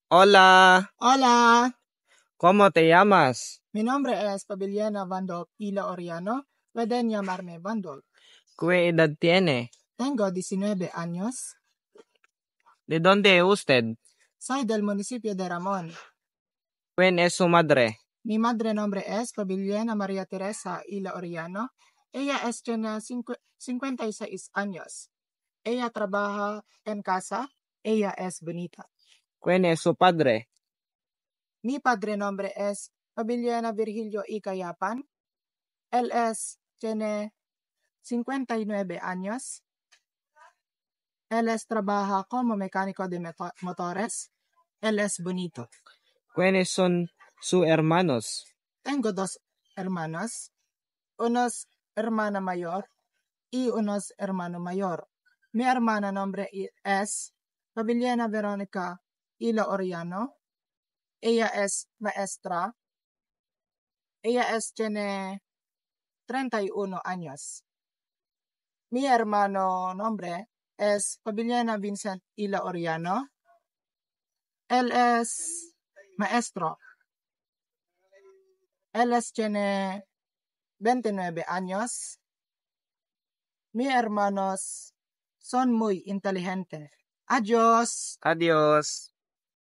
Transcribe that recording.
Hola, Hola, ¿cómo te llamas? mi nombre es Paviliana Vandol Ila Oriano. Pueden llamarme Vandol. ¿Qué edad tiene? Tengo 19 años. ¿De dónde es usted? Soy del municipio de Ramón. ¿Quién es su madre? Mi madre nombre es Paviliana María Teresa Ila Oriano. Ella tiene 56 años. Ella trabaja en casa. Ella es bonita. ¿Quién es su padre? Mi padre nombre es Paviliana Virgilio Icayapan. Tiene 59 años. Él trabaja como mecánico de motores. Él es bonito. ¿Quiénes son sus hermanos? Tengo dos hermanas, unos hermana mayor y unos hermano mayor. Mi hermana nombre es Paviliana Verónica Ila Oriano. Ella es maestra. Tiene 31 años. Mi hermano nombre es Paviliana Vincent Ila Oriano. Él es maestro. Él tiene 29 años. Mis hermanos son muy inteligentes. Adiós. Adiós.